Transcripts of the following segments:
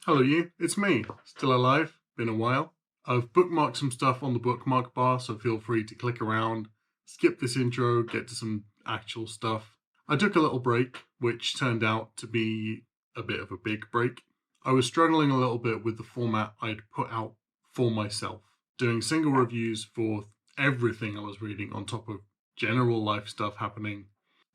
Hello you, it's me, still alive, been a while. I've bookmarked some stuff on the bookmark bar, so feel free to click around, skip this intro, get to some actual stuff. I took a little break, which turned out to be a bit of a big break. I was struggling a little bit with the format I'd put out for myself, doing single reviews for everything I was reading on top of general life stuff happening,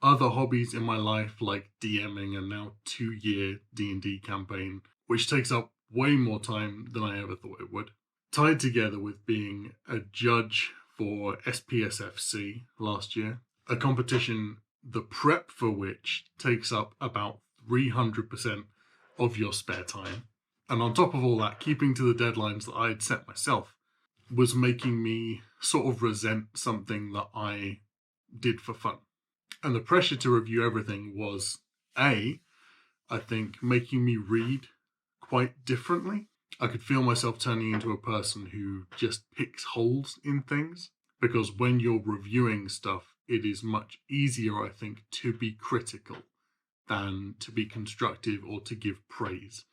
other hobbies in my life like DMing and now 2-year D&D campaign, which takes up way more time than I ever thought it would. Tied together with being a judge for SPSFC last year, a competition the prep for which takes up about 300% of your spare time. And on top of all that, keeping to the deadlines that I had set myself was making me sort of resent something that I did for fun. And the pressure to review everything was I think, making me read quite differently. I could feel myself turning into a person who just picks holes in things, because when you're reviewing stuff, it is much easier, I think, to be critical than to be constructive or to give praise.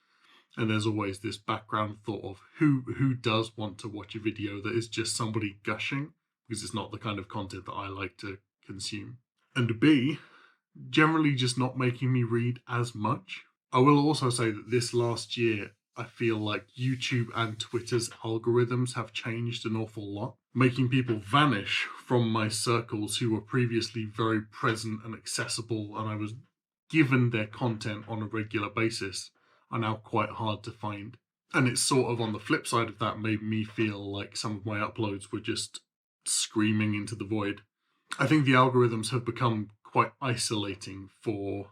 And there's always this background thought of who does want to watch a video that is just somebody gushing, because it's not the kind of content that I like to consume. And B, generally just not making me read as much. I will also say that this last year, I feel like YouTube and Twitter's algorithms have changed an awful lot, making people vanish from my circles who were previously very present and accessible, and I was given their content on a regular basis, are now quite hard to find. And it's sort of on the flip side of that made me feel like some of my uploads were just screaming into the void. I think the algorithms have become quite isolating for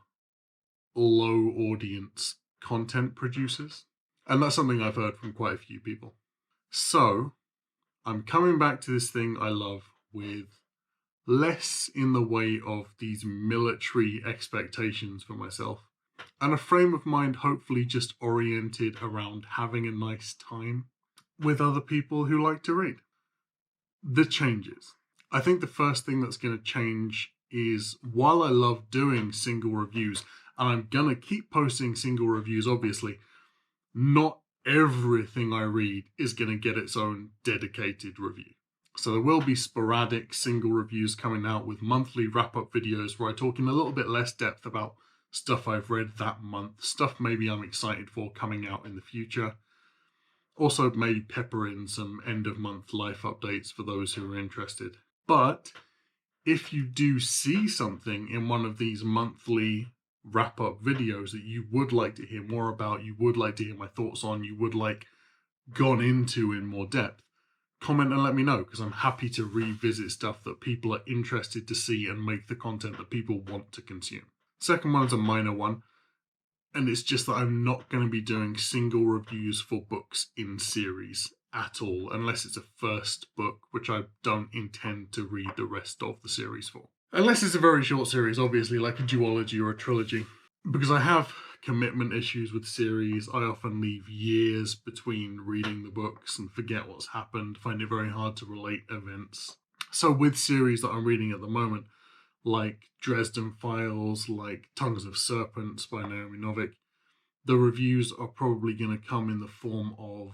low audience content producers. And that's something I've heard from quite a few people. So I'm coming back to this thing I love with less in the way of these military expectations for myself, and a frame of mind hopefully just oriented around having a nice time with other people who like to read. The changes. I think the first thing that's going to change is, while I love doing single reviews, and I'm going to keep posting single reviews, obviously, not everything I read is going to get its own dedicated review. So there will be sporadic single reviews coming out with monthly wrap-up videos where I talk in a little bit less depth about stuff I've read that month, stuff maybe I'm excited for coming out in the future. Also maybe pepper in some end-of-month life updates for those who are interested. But if you do see something in one of these monthly wrap-up videos that you would like to hear more about, you would like to hear my thoughts on, you would like gone into in more depth, comment and let me know, because I'm happy to revisit stuff that people are interested to see and make the content that people want to consume. Second one is a minor one, and it's just that I'm not going to be doing single reviews for books in series at all, unless it's a first book, which I don't intend to read the rest of the series for. Unless it's a very short series, obviously, like a duology or a trilogy. Because I have commitment issues with series, I often leave years between reading the books and forget what's happened, find it very hard to relate events. So with series that I'm reading at the moment, like Dresden Files, like Tongues of Serpents by Naomi Novik, the reviews are probably going to come in the form of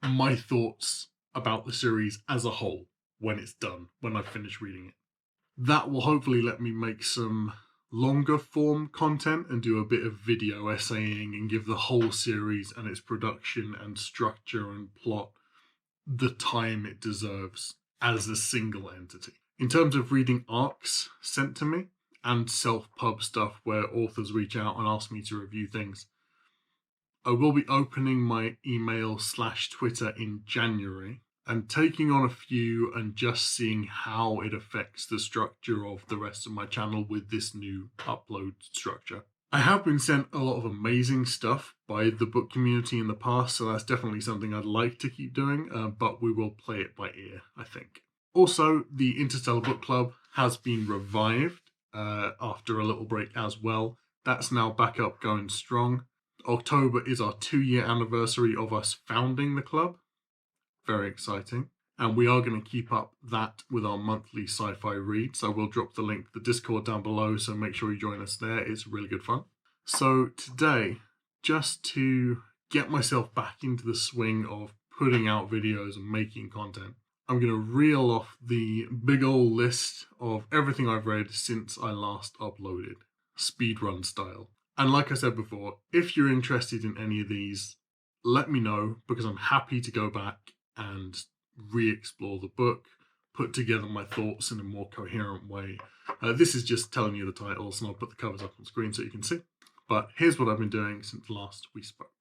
my thoughts about the series as a whole when it's done, when I've finished reading it. That will hopefully let me make some longer form content and do a bit of video essaying and give the whole series and its production and structure and plot the time it deserves as a single entity. In terms of reading arcs sent to me and self-pub stuff where authors reach out and ask me to review things, I will be opening my email/Twitter in January and taking on a few and just seeing how it affects the structure of the rest of my channel with this new upload structure. I have been sent a lot of amazing stuff by the book community in the past, so that's definitely something I'd like to keep doing, but we will play it by ear, I think. Also, the Interstellar Book Club has been revived after a little break as well. That's now back up going strong. October is our 2-year anniversary of us founding the club. Very exciting. And we are going to keep up that with our monthly sci-fi reads. I will drop the link to the Discord down below, so make sure you join us there. It's really good fun. So today, just to get myself back into the swing of putting out videos and making content, I'm going to reel off the big old list of everything I've read since I last uploaded, speedrun style. And like I said before, if you're interested in any of these, let me know, because I'm happy to go back and re-explore the book, put together my thoughts in a more coherent way. This is just telling you the titles, and I'll put the covers up on screen so you can see. But here's what I've been doing since last we spoke.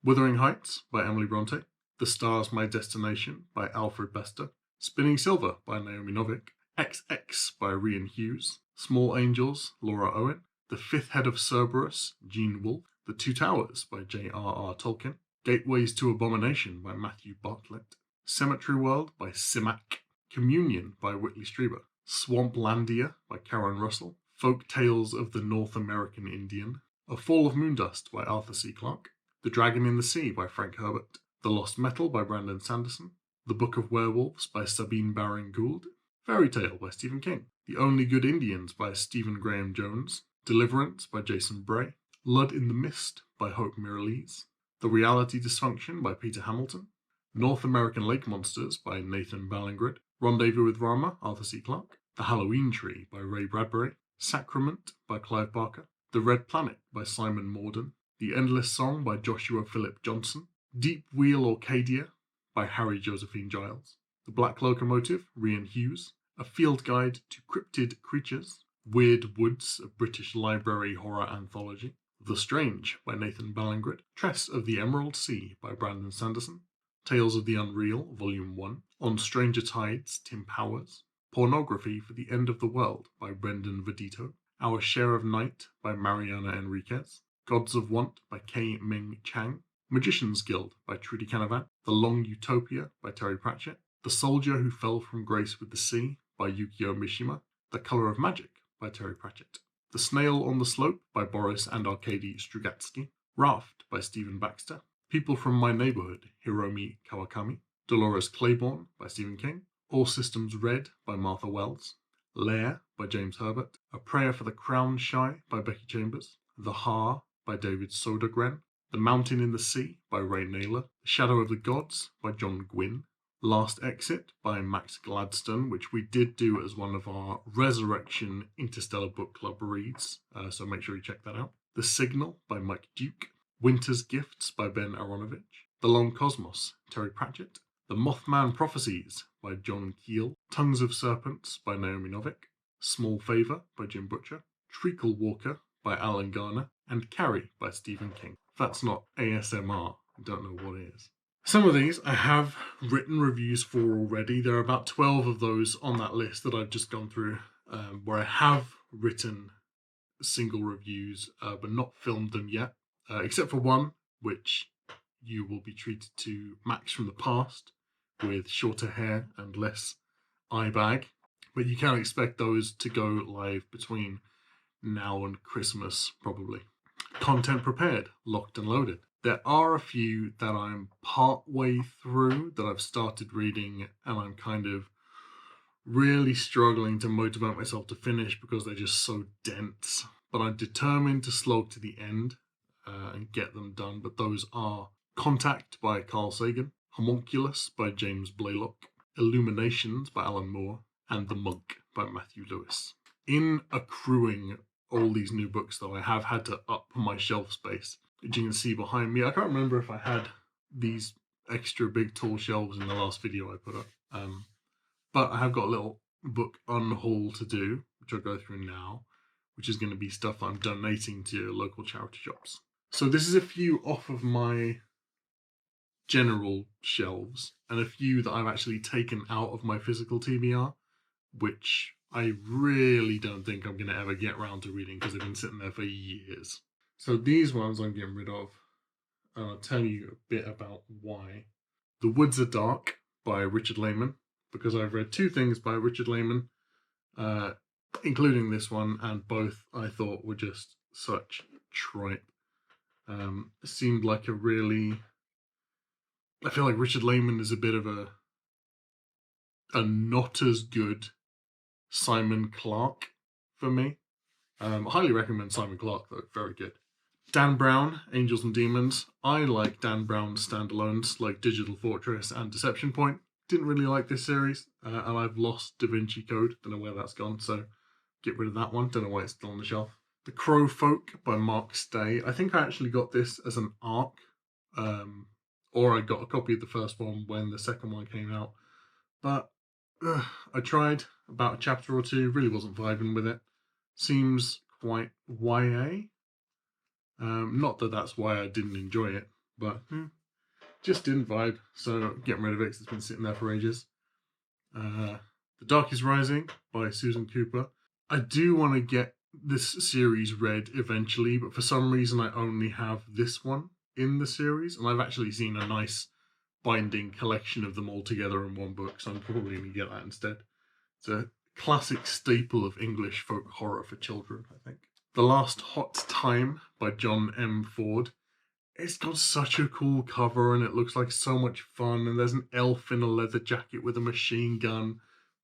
Wuthering Heights by Emily Bronte, The Stars My Destination by Alfred Bester, Spinning Silver by Naomi Novik, XX by Rian Hughes, Small Angels, Laura Owen, The Fifth Head of Cerberus, Gene Wolfe, The Two Towers by J.R.R. Tolkien, Gateways to Abomination by Matthew Bartlett, Cemetery World by Simak, Communion by Whitley Strieber, Swamplandia by Karen Russell, Folk Tales of the North American Indian, A Fall of Moondust by Arthur C. Clarke, The Dragon in the Sea by Frank Herbert, The Lost Metal by Brandon Sanderson, The Book of Werewolves by Sabine Baring-Gould, Fairy Tale by Stephen King, The Only Good Indians by Stephen Graham Jones, Deliverance by Jason Bray, Blood in the Mist by Hope Mirrlees, The Reality Dysfunction by Peter Hamilton, North American Lake Monsters by Nathan Ballingrid, Rendezvous with Rama, Arthur C. Clarke, The Halloween Tree by Ray Bradbury, Sacrament by Clive Barker, The Red Planet by Simon Morden, The Endless Song by Joshua Philip Johnson, Deep Wheel Orcadia by Harry Josephine Giles, The Black Locomotive, Rian Hughes, A Field Guide to Cryptid Creatures, Weird Woods, a British Library horror anthology, The Strange by Nathan Ballingrid, Tress of the Emerald Sea by Brandon Sanderson, Tales of the Unreal, Volume 1, On Stranger Tides, Tim Powers, Pornography for the End of the World by Brendan Vedito, Our Share of Night by Mariana Enriquez, Gods of Want by K. Ming Chang, Magician's Guild by Trudy Canavan, The Long Utopia by Terry Pratchett, The Soldier Who Fell from Grace with the Sea by Yukio Mishima, The Color of Magic by Terry Pratchett, The Snail on the Slope by Boris and Arkady Strugatsky, Raft by Stephen Baxter, People from My Neighborhood, Hiromi Kawakami, Dolores Claiborne by Stephen King, All Systems Red by Martha Wells, Lair by James Herbert, A Prayer for the Crown Shy by Becky Chambers, The Ha by David Sodergren, The Mountain in the Sea by Ray Naylor, The Shadow of the Gods by John Gwynne, Last Exit by Max Gladstone, which we did do as one of our Resurrection Interstellar Book Club reads, so make sure you check that out. The Signal by Mike Duke, Winter's Gifts by Ben Aronovich, The Long Cosmos, Terry Pratchett, The Mothman Prophecies by John Keel, Tongues of Serpents by Naomi Novik, Small Favour by Jim Butcher, Treacle Walker by Alan Garner, and Carrie by Stephen King. If that's not ASMR, I don't know what is. Some of these I have written reviews for already. There are about 12 of those on that list that I've just gone through, where I have written single reviews, but not filmed them yet, except for one, which you will be treated to Max from the past, with shorter hair and less eye bag. But you can expect those to go live between now and Christmas, probably. Content prepared, locked and loaded. There are a few that I'm part way through that I've started reading, and I'm kind of really struggling to motivate myself to finish because they're just so dense. But I'm determined to slog to the end and get them done. But those are Contact by Carl Sagan, Homunculus by James Blaylock, Illuminations by Alan Moore, and The Monk by Matthew Lewis. In accruing all these new books, though, I have had to up my shelf space. As you can see behind me, I can't remember if I had these extra big tall shelves in the last video I put up. But I have got a little book unhaul to do, which I'll go through now, which is going to be stuff I'm donating to local charity shops. So this is a few off of my general shelves, and a few that I've actually taken out of my physical TBR, which I really don't think I'm going to ever get around to reading because they've been sitting there for years. So these ones I'm getting rid of, and I'll tell you a bit about why. The Woods Are Dark by Richard Lehman, because I've read two things by Richard Lehman, including this one, and both I thought were just such tripe. Seemed like a really... I feel like Richard Lehman is a bit of a not as good Simon Clarke for me. I highly recommend Simon Clarke, though. Very good. Dan Brown, Angels and Demons. I like Dan Brown's standalones like Digital Fortress and Deception Point. Didn't really like this series, and I've lost Da Vinci Code. Don't know where that's gone, so get rid of that one. Don't know why it's still on the shelf. The Crow Folk by Mark Stay. I think I actually got this as an ARC, or I got a copy of the first one when the second one came out. But I tried about a chapter or two, really wasn't vibing with it. Seems quite YA. Not that that's why I didn't enjoy it, but just didn't vibe. So getting rid of it because it's been sitting there for ages. The Dark is Rising by Susan Cooper. I do want to get this series read eventually, but for some reason I only have this one in the series, and I've actually seen a nice binding collection of them all together in one book, so I'm probably going to get that instead. It's a classic staple of English folk horror for children, I think. The Last Hot Time by John M. Ford. It's got such a cool cover and it looks like so much fun, and there's an elf in a leather jacket with a machine gun,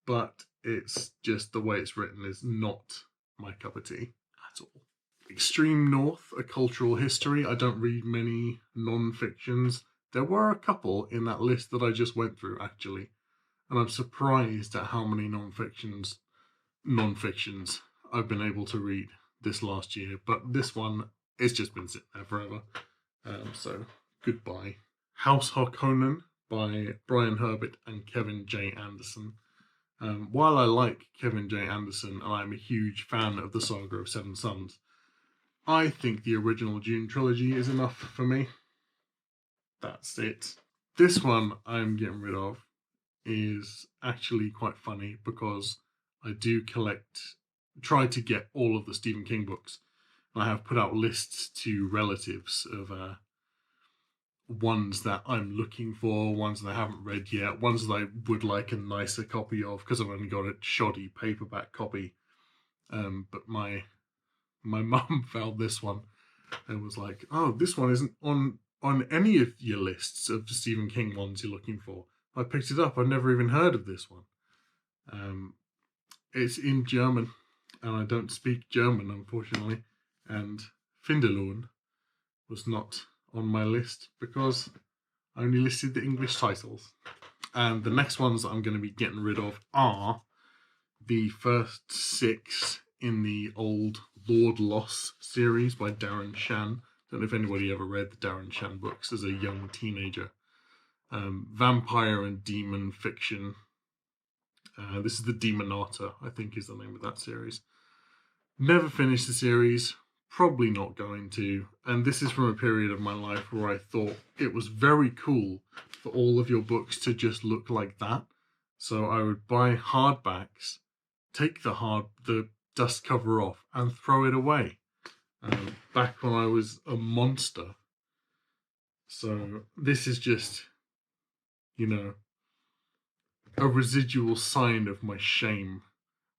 but it's just the way it's written is not my cup of tea at all. Extreme North, A Cultural History. I don't read many non-fictions. There were a couple in that list that I just went through, actually, and I'm surprised at how many non-fictions I've been able to read this last year, but this one, it's just been sitting there forever. So, goodbye. House Harkonnen by Brian Herbert and Kevin J. Anderson. While I like Kevin J. Anderson and I'm a huge fan of the Saga of Seven Sons, I think the original Dune trilogy is enough for me. That's it. This one I'm getting rid of is actually quite funny because I do try to get all of the Stephen King books. I have put out lists to relatives of ones that I'm looking for, ones that I haven't read yet, ones that I would like a nicer copy of because I've only got a shoddy paperback copy. But my mum found this one and was like, "Oh, this one isn't on any of your lists of the Stephen King ones you're looking for." I picked it up. I've never even heard of this one. It's in German, and I don't speak German, unfortunately. And Finderlohn was not on my list because I only listed the English titles. And the next ones that I'm going to be getting rid of are the first 6 in the old Lord Loss series by Darren Shan. Don't know if anybody ever read the Darren Shan books as a young teenager. Vampire and demon fiction. This is the Demonata, I think is the name of that series. Never finished the series. Probably not going to, and this is from a period of my life where I thought it was very cool for all of your books to just look like that. So I would buy hardbacks, take the dust cover off, and throw it away. Back when I was a monster. So this is just, a residual sign of my shame,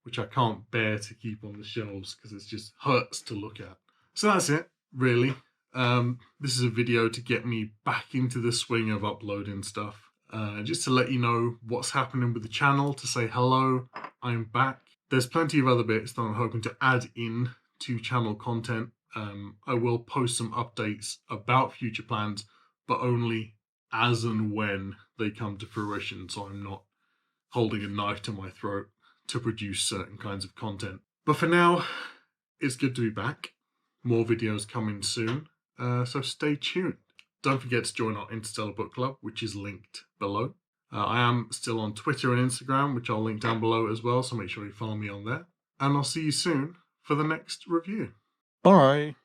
which I can't bear to keep on the shelves because it just hurts to look at. So that's it, really. This is a video to get me back into the swing of uploading stuff. Just to let you know what's happening with the channel, to say hello, I'm back. There's plenty of other bits that I'm hoping to add in to channel content. I will post some updates about future plans, but only as and when they come to fruition, so I'm not holding a knife to my throat to produce certain kinds of content. But for now, it's good to be back. More videos coming soon, so stay tuned. Don't forget to join our Interstellar Book Club, which is linked below. I am still on Twitter and Instagram, which I'll link down below as well, so make sure you follow me on there. And I'll see you soon for the next review. Bye!